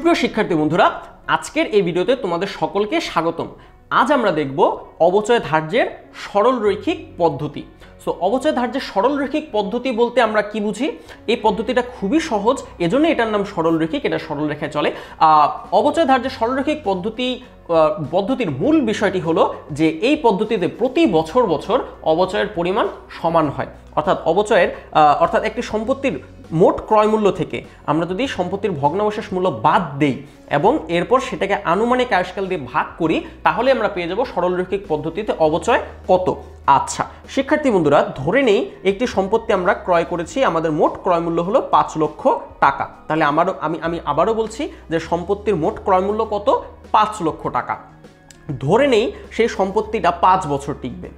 সুপ্রিয় শিক্ষার্থী বন্ধুরা, আজকের এই ভিডিওতে তোমাদের সকলকে স্বাগতম। আজ আমরা দেখব অবচয় ধার্যের সরল রৈখিক পদ্ধতি। সো অবচয় ধার্যের সরল রৈখিক পদ্ধতি বলতে আমরা কি বুঝি? এই পদ্ধতিটা খুবই সহজ, এজন্য এটার নাম সরল রৈখিক, এটা সরল রেখায় চলে। অবচয় ধার্যের সরল রৈখিক পদ্ধতির মূল বিষয়টি হলো যে এই পদ্ধতিতে প্রতি বছর অবচয়ের পরিমাণ সমান হয়। অর্থাৎ একটি সম্পত্তির মোট ক্রয় মূল্য থেকে আমরা যদি সম্পত্তির ভগ্নাবশেষ মূল্য বাদ দেই এবং এরপর সেটাকে আনুমানিক আয়ুষ্কাল দিয়ে ভাগ করি, তাহলে আমরা পেয়ে যাব সরলরৈখিক পদ্ধতিতে অবচয় কত। আচ্ছা শিক্ষার্থী বন্ধুরা, ধরে নেই একটি সম্পত্তি আমরা ক্রয় করেছি, আমাদের মোট ক্রয় মূল্য হলো 5 লক্ষ টাকা। তাহলে আমি আবারও বলছি যে সম্পত্তির মোট ক্রয় মূল্য কত? 5 লক্ষ টাকা। ধরে নেই সেই সম্পত্তিটা 5 বছর টিকবে।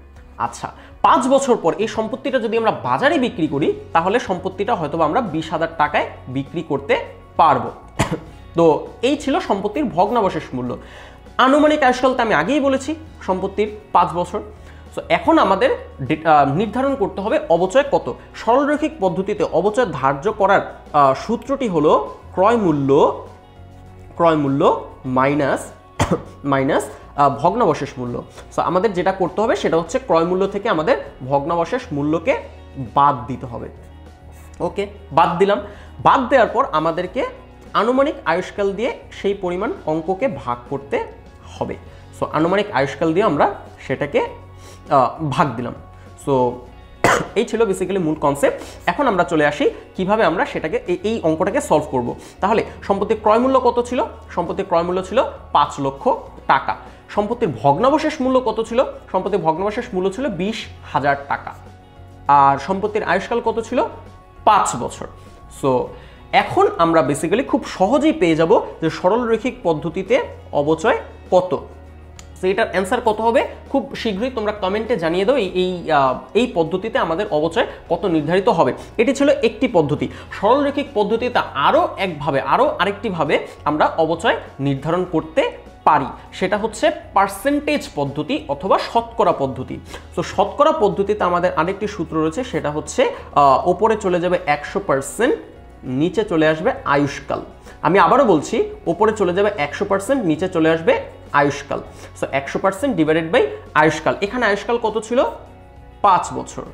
আচ্ছা, 5 বছর পর এই সম্পত্তিটা যদি আমরা বাজারে বিক্রি করি, তাহলে সম্পত্তিটা হয়তো আমরা 20,000 টাকায় বিক্রি করতে পারবো। তো এই ছিল সম্পত্তির ভগ্নাবশেষ মূল্য। আনুমানিক আয়ুষ্কালটা আমি আগেই বলেছি সম্পত্তির 5 বছর। তো এখন আমাদের নির্ধারণ করতে হবে অবচয় কত। সরলরৈখিক পদ্ধতিতে অবচয় ধার্য করার সূত্রটি হলো ক্রয় মূল্য মাইনাস ভগ্নাবশেষ মূল্য। সো আমাদের যেটা করতে হবে সেটা হচ্ছে ক্রয় মূল্য থেকে আমাদের ভগ্নাবশেষ মূল্যকে বাদ দিতে হবে। ওকে, বাদ দিলাম। বাদ দেওয়ার পর আমাদেরকে আনুমানিক আয়ুষ্কাল দিয়ে সেই পরিমাণ অঙ্ককে ভাগ করতে হবে। সো আনুমানিক আয়ুষ্কাল দিয়ে আমরা সেটাকে ভাগ দিলাম। সো এই ছিল বেসিক্যালি মূল কনসেপ্ট। এখন আমরা চলে আসি কিভাবে আমরা সেটাকে এই অঙ্কটাকে সলভ করব। তাহলে সম্পত্তির ক্রয় মূল্য কত ছিল? সম্পত্তির ক্রয় মূল্য ছিল 5 লক্ষ টাকা। সম্পত্তির ভগ্নাবশেষ মূল্য কত ছিল? সম্পত্তির ভগ্নাবশেষ মূল্য ছিল 20,000 টাকা। আর সম্পত্তির আয়ুষ্কাল কত ছিল? 5 বছর। সো এখন আমরা বেসিক্যালি খুব সহজেই পেয়ে যাব যে সরলরৈখিক পদ্ধতিতে অবচয় কত। সো এটার অ্যান্সার কত হবে খুব শীঘ্রই তোমরা কমেন্টে জানিয়ে দাও। এই পদ্ধতিতে আমাদের অবচয় কত নির্ধারিত হবে। এটি ছিল একটি পদ্ধতি। সরলরৈখিক পদ্ধতিতে আরেকটিভাবে আমরা অবচয় নির্ধারণ করতে পারি, সেটা হচ্ছে পার্সেন্টেজ পদ্ধতি অথবা শতকরা পদ্ধতি। তো শতকরা পদ্ধতিতে আমাদের আরেকটি সূত্র রয়েছে, সেটা হচ্ছে ওপরে চলে যাবে 100%, নিচে চলে আসবে আয়ুষ্কাল। আমি আবারও বলছি, ওপরে চলে যাবে 100%, নিচে চলে আসবে আয়ুষ্কাল। সো 100% ডিভাইডেড বাই আয়ুষ্কাল। এখানে আয়ুষ্কাল কত ছিল? 5 বছর।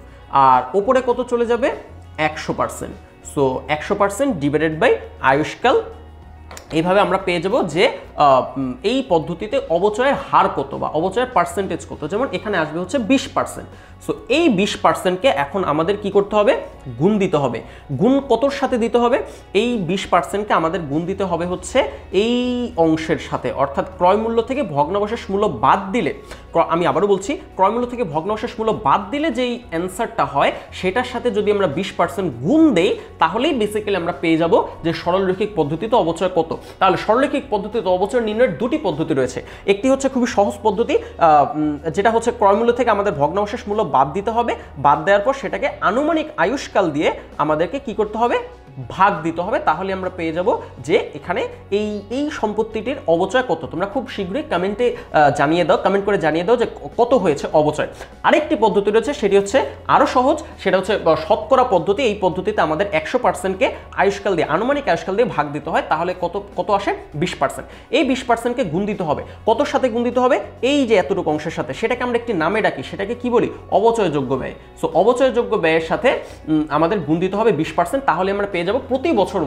আর ওপরে কত চলে যাবে? 100%। সো 100% ডিভাইডেড বাই আয়ুষ্কাল। এইভাবে আমরা পেয়ে যাব যে এই পদ্ধতিতে অবচয়ের হার কত বা অবচয়ের পার্সেন্টেজ কত। যেমন এখানে আসবে হচ্ছে 20%। সো এই 20%কে এখন আমাদের কি করতে হবে? গুণ দিতে হবে। গুণ কতর সাথে দিতে হবে? এই 20%কে আমাদের গুণ দিতে হবে হচ্ছে এই অংশের সাথে, অর্থাৎ ক্রয় মূল্য থেকে ভগ্নাবশেষ মূল্য বাদ দিলে, আমি আবারও বলছি, ক্রয় মূল্য থেকে ভগ্নাবশেষ মূল্য বাদ দিলে যেই অ্যান্সারটা হয় সেটার সাথে যদি আমরা 20% গুণ দেই, তাহলেই বেসিক্যালি আমরা পেয়ে যাব যে সরলরৈখিক পদ্ধতিতে অবচয় কত। তাহলে সরলরৈখিক পদ্ধতিতে অবচয় নির্ণয়ের দুটি পদ্ধতি রয়েছে। একটি হচ্ছে খুবই সহজ পদ্ধতি, যেটা হচ্ছে ক্রয় মূল্য থেকে আমাদের ভগ্নাবশেষ মূল্য বাদ দিতে হবে। বাদ দেওয়ার পর সেটাকে আনুমানিক আয়ুষ্কাল দিয়ে আমাদেরকে কি করতে হবে? ভাগ দিতে হবে। তাহলে আমরা পেয়ে যাব যে এখানে এই সম্পত্তিটির অবচয় কত। তোমরা খুব শীঘ্রই কমেন্ট করে জানিয়ে দাও যে কত হয়েছে অবচয়। আরেকটি পদ্ধতি রয়েছে, সেটি হচ্ছে আরো সহজ, সেটা হচ্ছে শতকরা পদ্ধতি। এই পদ্ধতিতে আমাদের 100%কে আয়ুষ্কাল দিয়ে, আনুমানিক আয়ুষ্কাল দিয়ে ভাগ দিতে হয়। তাহলে কত আসে? 20%। এই 20%কে গুণ দিতে হবে। কতর সাথে গুণ দিতে হবে? এই যে এতটুকু অংশের সাথে। সেটাকে আমরা একটি নামে ডাকি, সেটাকে কি বলি? অবচয়যোগ্য ব্যয়। সো অবচয়যোগ্য ব্যয়ের সাথে আমাদের গুণ দিতে হবে 20%। তাহলে আমরা পেয়ে যাব প্রতি বছর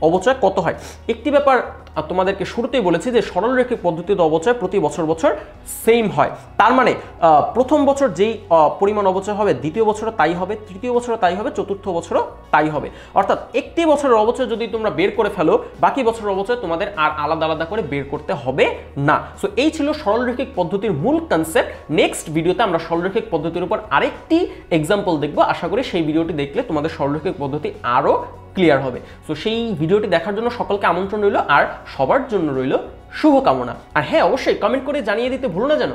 অবচয় কত হয়। একটি ব্যাপার তোমাদেরকে শুরুতেই বলেছি যে সরলরৈখিক পদ্ধতিতে অবচয় প্রতি বছর সেম হয়। তার মানে প্রথম বছর যেই পরিমাণ অবচয় হবে, দ্বিতীয় বছরও তাই হবে, তৃতীয় বছরও তাই হবে, চতুর্থ বছরও তাই হবে। অর্থাৎ একটি বছরের অবচয় যদি তোমরা বের করে ফেলো, বাকি বছরের অবচয় তোমাদের আর আলাদা করে বের করতে হবে না। সো এই ছিল সরলরৈখিক পদ্ধতির মূল কনসেপ্ট। নেক্সট ভিডিওতে আমরা সরলরৈখিক পদ্ধতির উপর আরেকটি এক্সাম্পল দেখব। আশা করি সেই ভিডিওটি দেখলে তোমাদের সরলরৈখিক পদ্ধতি আরো ক্লিয়ার হবে। সো সেই ভিডিওটি দেখার জন্য সকলকে আমন্ত্রণ রইল, আর সবার জন্য রইল শুভকামনা। আর হ্যাঁ, অবশ্যই কমেন্ট করে জানিয়ে দিতে ভুলো না যেন